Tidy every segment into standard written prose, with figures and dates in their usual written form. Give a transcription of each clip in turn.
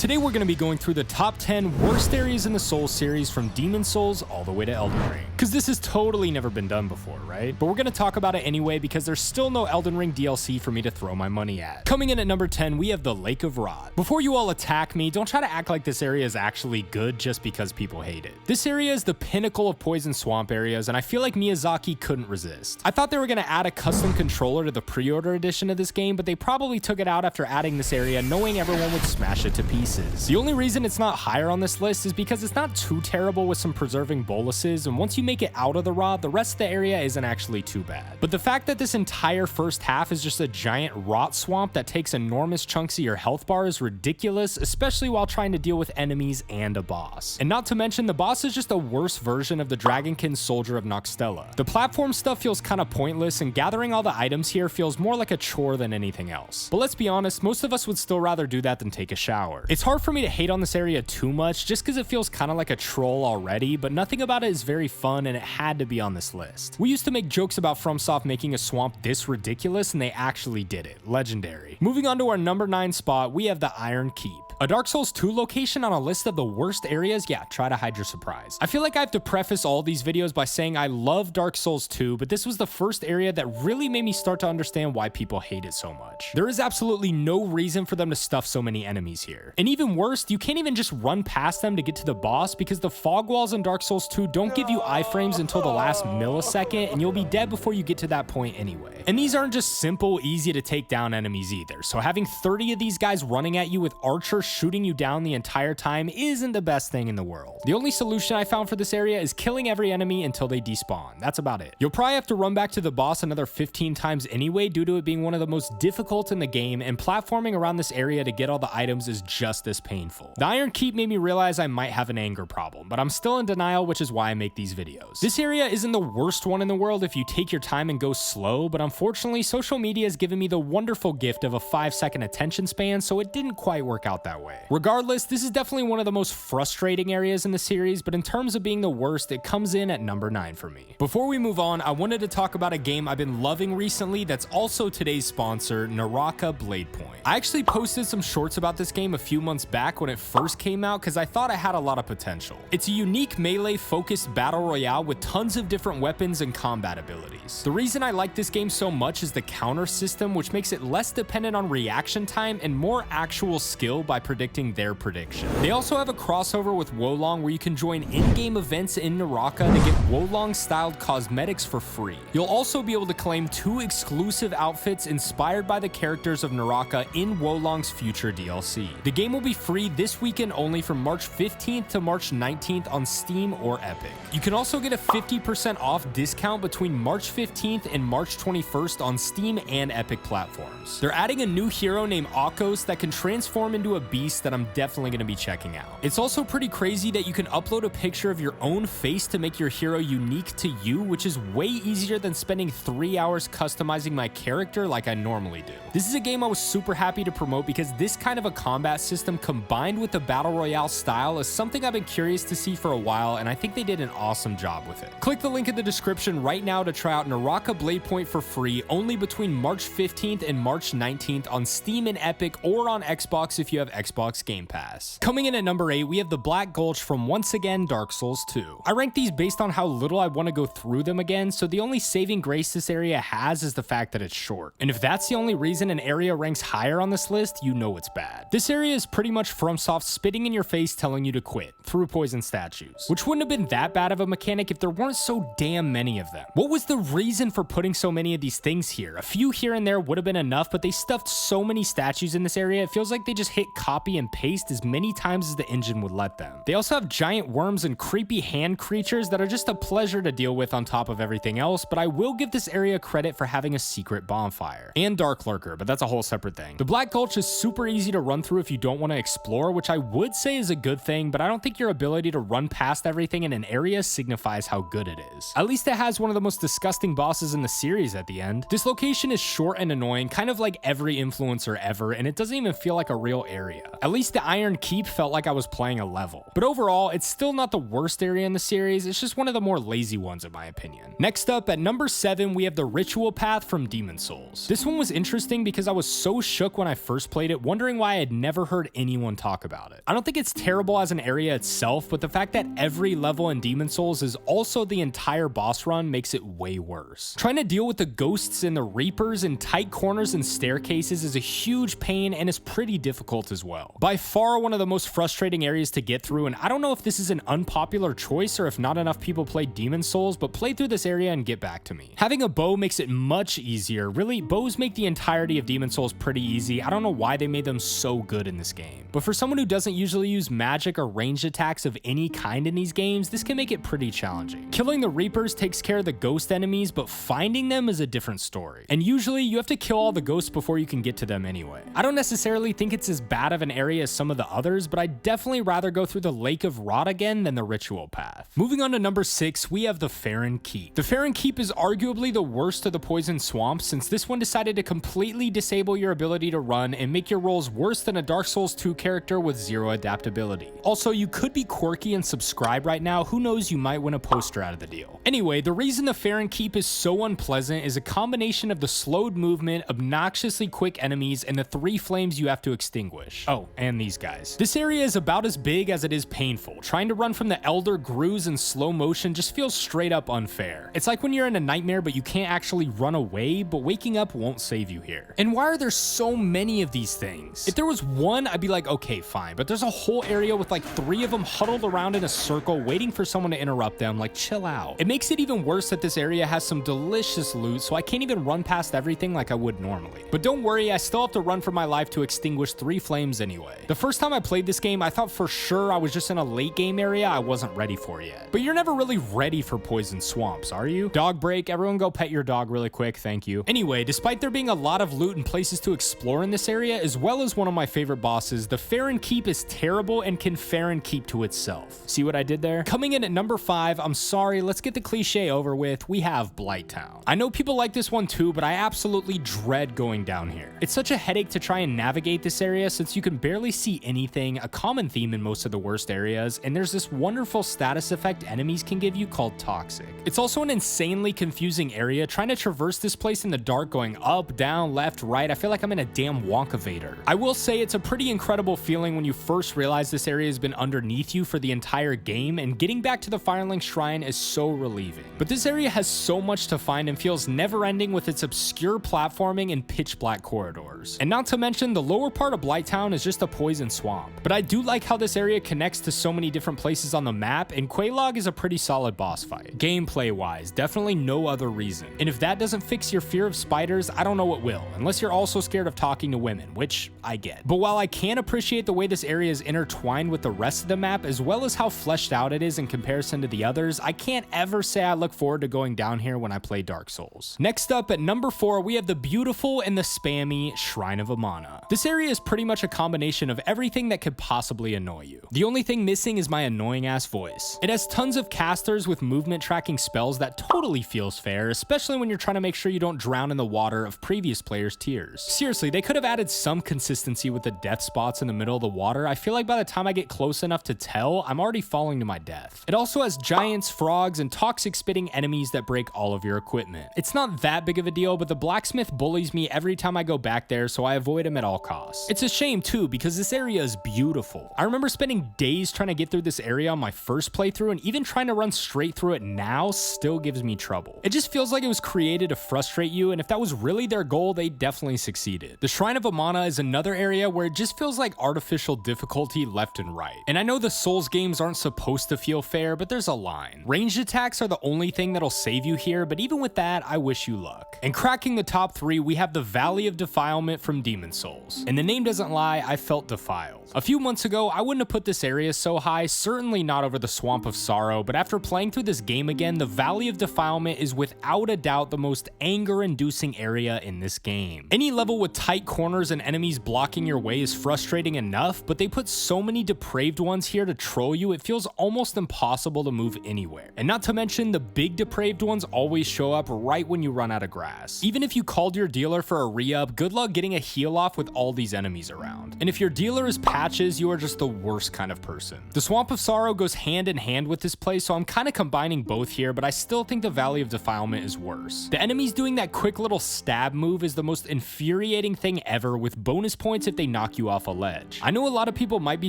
Today we're going to be going through the top 10 worst areas in the Souls series from Demon Souls all the way to Elden Ring. Because this has totally never been done before, right? But we're going to talk about it anyway because there's still no Elden Ring DLC for me to throw my money at. Coming in at number 10, we have the Lake of Rot. Before you all attack me, don't try to act like this area is actually good just because people hate it. This area is the pinnacle of poison swamp areas, and I feel like Miyazaki couldn't resist. I thought they were going to add a custom controller to the pre-order edition of this game, but they probably took it out after adding this area knowing everyone would smash it to pieces. The only reason it's not higher on this list is because it's not too terrible with some preserving boluses, and once you make it out of the rot, the rest of the area isn't actually too bad. But the fact that this entire first half is just a giant rot swamp that takes enormous chunks of your health bar is ridiculous, especially while trying to deal with enemies and a boss. And not to mention, the boss is just a worse version of the Dragonkin Soldier of Noxtella. The platform stuff feels kind of pointless, and gathering all the items here feels more like a chore than anything else. But let's be honest, most of us would still rather do that than take a shower. It's hard for me to hate on this area too much just because it feels kind of like a troll already, but nothing about it is very fun and it had to be on this list. We used to make jokes about FromSoft making a swamp this ridiculous, and they actually did it. Legendary. Moving on to our number 9 spot, we have the Iron Keep. A Dark Souls 2 location on a list of the worst areas? Yeah, try to hide your surprise. I feel like I have to preface all these videos by saying I love Dark Souls 2, but this was the first area that really made me start to understand why people hate it so much. There is absolutely no reason for them to stuff so many enemies here. And even worse, you can't even just run past them to get to the boss because the fog walls in Dark Souls 2 don't give you iframes until the last millisecond, and you'll be dead before you get to that point anyway. And these aren't just simple, easy to take down enemies either, so having 30 of these guys running at you with archers shooting you down the entire time isn't the best thing in the world. The only solution I found for this area is killing every enemy until they despawn. That's about it. You'll probably have to run back to the boss another 15 times anyway due to it being one of the most difficult in the game, and platforming around this area to get all the items is just as painful. The Iron Keep made me realize I might have an anger problem, but I'm still in denial, which is why I make these videos. This area isn't the worst one in the world if you take your time and go slow, but unfortunately social media has given me the wonderful gift of a 5-second attention span, so it didn't quite work out that way. Regardless, this is definitely one of the most frustrating areas in the series, but in terms of being the worst, it comes in at number 9 for me. Before we move on, I wanted to talk about a game I've been loving recently that's also today's sponsor, Naraka Bladepoint. I actually posted some shorts about this game a few months back when it first came out because I thought it had a lot of potential. It's a unique melee-focused battle royale with tons of different weapons and combat abilities. The reason I like this game so much is the counter system, which makes it less dependent on reaction time and more actual skill by predicting their prediction. They also have a crossover with Wolong where you can join in-game events in Naraka to get Wolong-styled cosmetics for free. You'll also be able to claim 2 exclusive outfits inspired by the characters of Naraka in Wolong's future DLC. The game will be free this weekend only from March 15th to March 19th on Steam or Epic. You can also get a 50% off discount between March 15th and March 21st on Steam and Epic platforms. They're adding a new hero named Akos that can transform into a beast that I'm definitely going to be checking out. It's also pretty crazy that you can upload a picture of your own face to make your hero unique to you, which is way easier than spending 3 hours customizing my character like I normally do. This is a game I was super happy to promote because this kind of a combat system combined with the battle royale style is something I've been curious to see for a while, and I think they did an awesome job with it. Click the link in the description right now to try out Naraka Bladepoint for free only between March 15th and March 19th on Steam and Epic or on Xbox if you have Xbox Game Pass. Coming in at number 8, we have the Black Gulch from once again Dark Souls 2. I rank these based on how little I want to go through them again, so the only saving grace this area has is the fact that it's short. And if that's the only reason an area ranks higher on this list, you know it's bad. This area is pretty much FromSoft spitting in your face telling you to quit through poison statues, which wouldn't have been that bad of a mechanic if there weren't so damn many of them. What was the reason for putting so many of these things here? A few here and there would have been enough, but they stuffed so many statues in this area, it feels like they just hit copy and paste as many times as the engine would let them. They also have giant worms and creepy hand creatures that are just a pleasure to deal with on top of everything else, but I will give this area credit for having a secret bonfire. And Dark Lurker, but that's a whole separate thing. The Black Gulch is super easy to run through if you don't want to explore, which I would say is a good thing, but I don't think your ability to run past everything in an area signifies how good it is. At least it has one of the most disgusting bosses in the series at the end. This location is short and annoying, kind of like every influencer ever, and it doesn't even feel like a real area. At least the Iron Keep felt like I was playing a level. But overall, it's still not the worst area in the series, it's just one of the more lazy ones in my opinion. Next up, at number 7, we have the Ritual Path from Demon Souls. This one was interesting because I was so shook when I first played it, wondering why I had never heard heard anyone talk about it. I don't think it's terrible as an area itself, but the fact that every level in Demon Souls is also the entire boss run makes it way worse. Trying to deal with the ghosts and the reapers and tight corners and staircases is a huge pain and is pretty difficult as well. By far one of the most frustrating areas to get through, and I don't know if this is an unpopular choice or if not enough people play Demon Souls, but play through this area and get back to me. Having a bow makes it much easier. Really, bows make the entirety of Demon Souls pretty easy. I don't know why they made them so good in this game. But for someone who doesn't usually use magic or ranged attacks of any kind in these games, this can make it pretty challenging. Killing the Reapers takes care of the ghost enemies, but finding them is a different story. And usually you have to kill all the ghosts before you can get to them anyway. I don't necessarily think it's as bad of an area as some of the others, but I'd definitely rather go through the Lake of Rot again than the Ritual Path. Moving on to number 6, we have the Farron Keep. The Farron Keep is arguably the worst of the Poison Swamps, since this one decided to completely disable your ability to run and make your rolls worse than a Dark Souls 2 character with zero adaptability. Also, you could be quirky and subscribe right now. Who knows, you might win a poster out of the deal. Anyway, the reason the Farron Keep is so unpleasant is a combination of the slowed movement, obnoxiously quick enemies, and the 3 flames you have to extinguish. Oh, and these guys. This area is about as big as it is painful. Trying to run from the Elder Grooves in slow motion just feels straight up unfair. It's like when you're in a nightmare but you can't actually run away, but waking up won't save you here. And why are there so many of these things? If there was one, I'd be like, okay, fine, but there's a whole area with like 3 of them huddled around in a circle waiting for someone to interrupt them. Like, chill out. It makes it even worse that this area has some delicious loot, so I can't even run past everything like I would normally. But don't worry, I still have to run for my life to extinguish 3 flames anyway. The first time I played this game, I thought for sure I was just in a late game area I wasn't ready for yet. But you're never really ready for Poison Swamps, are you? Dog break, everyone go pet your dog really quick, thank you. Anyway, despite there being a lot of loot and places to explore in this area, as well as one of my favorite bosses, the Farron Keep is terrible and can Farron Keep to itself. See what I did there? Coming in at number 5, I'm sorry, let's get the cliche over with, we have Blighttown. I know people like this one too, but I absolutely dread going down here. It's such a headache to try and navigate this area since you can barely see anything, a common theme in most of the worst areas, and there's this wonderful status effect enemies can give you called Toxic. It's also an insanely confusing area. Trying to traverse this place in the dark, going up, down, left, right, I feel like I'm in a damn Wonkavator. I will say it's a pretty incredible feeling when you first realize this area has been underneath you for the entire game, and getting back to the Firelink Shrine is so relieving. But this area has so much to find and feels never-ending with its obscure platforming and pitch-black corridors. And not to mention, the lower part of Blighttown is just a poison swamp. But I do like how this area connects to so many different places on the map, and Quelaag is a pretty solid boss fight. Gameplay-wise, definitely no other reason. And if that doesn't fix your fear of spiders, I don't know what will, unless you're also scared of talking to women, which I get. But while I can appreciate the way this area is intertwined with the rest of the map, as well as how fleshed out it is in comparison to the others, I can't ever say I look forward to going down here when I play Dark Souls. Next up at number 4, we have the beautiful and the spammy Shrine of Amana. This area is pretty much a combination of everything that could possibly annoy you. The only thing missing is my annoying ass voice. It has tons of casters with movement tracking spells that totally feels fair, especially when you're trying to make sure you don't drown in the water of previous players' tears. Seriously, they could have added some consistency with the death spots in the middle of the water. I feel like by the time I get close enough to tell, I'm already falling to my death. It also has giants, frogs, and toxic spitting enemies that break all of your equipment. It's not that big of a deal, but the blacksmith bullies me every time I go back there, so I avoid him at all costs. It's a shame too, because this area is beautiful. I remember spending days trying to get through this area on my first playthrough, and even trying to run straight through it now still gives me trouble. It just feels like it was created to frustrate you, and if that was really their goal, they definitely succeeded. The Shrine of Amana is another area where it just feels like artificial difficulty left and right. And I know the Souls games aren't supposed to feel fair, but there's a line. Ranged attacks are the only thing that'll save you here, but even with that, I wish you luck. And cracking the top 3, we have the Valley of Defilement from Demon Souls. And the name doesn't lie, I felt defiled. A few months ago, I wouldn't have put this area so high, certainly not over the Swamp of Sorrow, but after playing through this game again, the Valley of Defilement is without a doubt the most anger-inducing area in this game. Any level with tight corners and enemies blocking your way is frustrating enough, but they put so many depraved ones here to troll you, it feels almost impossible to move anywhere. And not to mention, the big depraved ones always show up right when you run out of grass. Even if you called your dealer for a re-up, good luck getting a heal off with all these enemies around. And if your dealer is Patches, you are just the worst kind of person. The Swamp of Sorrow goes hand in hand with this place, so I'm kind of combining both here, but I still think the Valley of Defilement is worse. The enemies doing that quick little stab move is the most infuriating thing ever, with bonus points if they knock you off off a ledge. I know a lot of people might be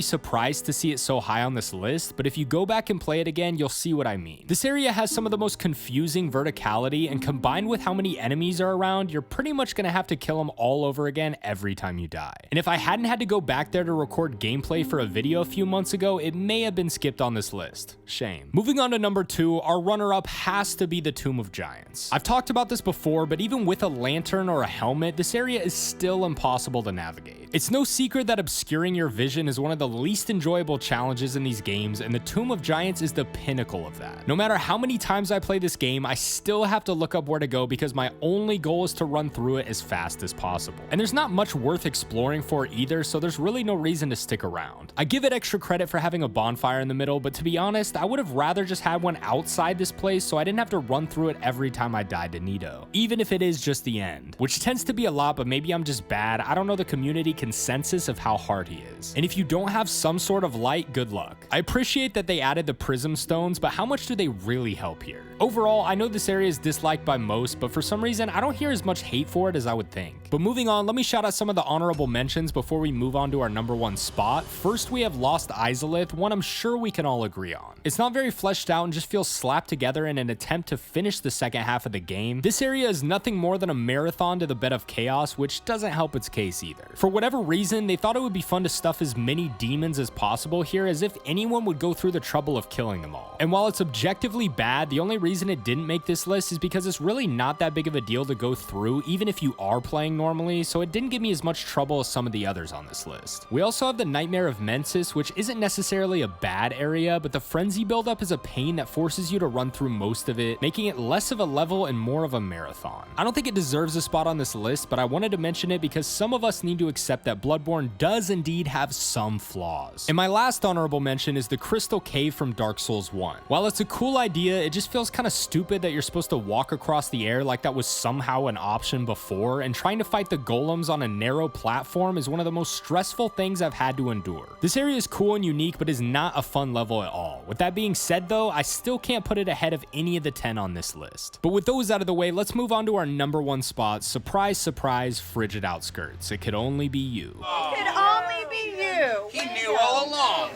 surprised to see it so high on this list, but if you go back and play it again, you'll see what I mean. This area has some of the most confusing verticality, and combined with how many enemies are around, you're pretty much gonna have to kill them all over again every time you die. And if I hadn't had to go back there to record gameplay for a video a few months ago, it may have been skipped on this list. Shame. Moving on to number 2, our runner-up has to be the Tomb of Giants. I've talked about this before, but even with a lantern or a helmet, this area is still impossible to navigate. It's no secret that obscuring your vision is one of the least enjoyable challenges in these games, and the Tomb of Giants is the pinnacle of that. No matter how many times I play this game, I still have to look up where to go because my only goal is to run through it as fast as possible. And there's not much worth exploring for either, so there's really no reason to stick around. I give it extra credit for having a bonfire in the middle, but to be honest, I would have rather just had one outside this place so I didn't have to run through it every time I died to Nito, even if it is just the end, which tends to be a lot, but maybe I'm just bad. I don't know the community consensus of how hard he is. And if you don't have some sort of light, good luck. I appreciate that they added the prism stones, but how much do they really help here? Overall, I know this area is disliked by most, but for some reason, I don't hear as much hate for it as I would think. But moving on, let me shout out some of the honorable mentions before we move on to our number 1 spot. First, we have Lost Izalith, one I'm sure we can all agree on. It's not very fleshed out and just feels slapped together in an attempt to finish the second half of the game. This area is nothing more than a marathon to the bed of chaos, which doesn't help its case either. For whatever reason, they thought it would be fun to stuff as many demons as possible here, as if anyone would go through the trouble of killing them all. And while it's objectively bad, the only reason it didn't make this list is because it's really not that big of a deal to go through, even if you are playing normally, so it didn't give me as much trouble as some of the others on this list. We also have the Nightmare of Mensis, which isn't necessarily a bad area, but the frenzy buildup is a pain that forces you to run through most of it, making it less of a level and more of a marathon. I don't think it deserves a spot on this list, but I wanted to mention it because some of us need to accept that Bloodborne does indeed have some flaws. And my last honorable mention is the Crystal Cave from Dark Souls 1. While it's a cool idea, it just feels kind of stupid that you're supposed to walk across the air like that was somehow an option before, and trying to fight the golems on a narrow platform is one of the most stressful things I've had to endure. This area is cool and unique, but is not a fun level at all. With that being said though, I still can't put it ahead of any of the 10 on this list. But with those out of the way, let's move on to our number 1 spot. Surprise, surprise, Frigid Outskirts. It could only be you. It could only be you. He knew all along.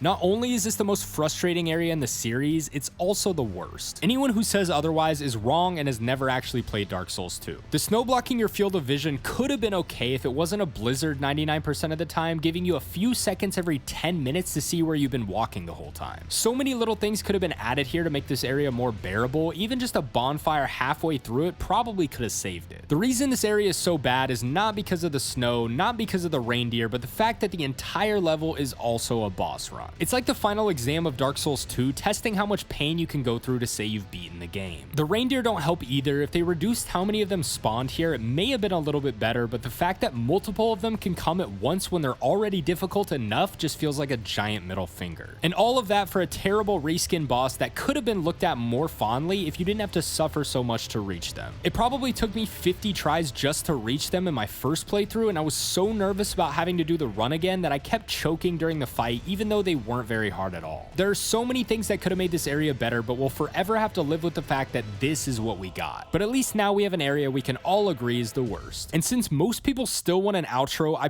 Not only is this the most frustrating area in the series, it's also the worst. Anyone who says otherwise is wrong and has never actually played Dark Souls 2. The snow blocking your field of vision could have been okay if it wasn't a blizzard 99% of the time, giving you a few seconds every 10 minutes to see where you've been walking the whole time. So many little things could have been added here to make this area more bearable. Even just a bonfire halfway through it probably could have saved it. The reason this area is so bad is not because of the snow, not because of the reindeer, but the fact that the entire level is also a boss run. It's like the final exam of Dark Souls 2, testing how much pain you can go through to say you've beaten the game. The reindeer don't help either. If they reduced how many of them spawned here, it may have been a little bit better, but the fact that multiple of them can come at once when they're already difficult enough just feels like a giant middle finger. And all of that for a terrible reskin boss that could have been looked at more fondly if you didn't have to suffer so much to reach them. It probably took me 50 tries just to reach them in my first playthrough, and I was so nervous about having to do the run again that I kept choking during the fight, even though they weren't very hard at all. There are so many things that could have made this area better, but we'll forever have to live with the fact that this is what we got. But at least now we have an area we can all agree is the worst. And since most people still want an outro, I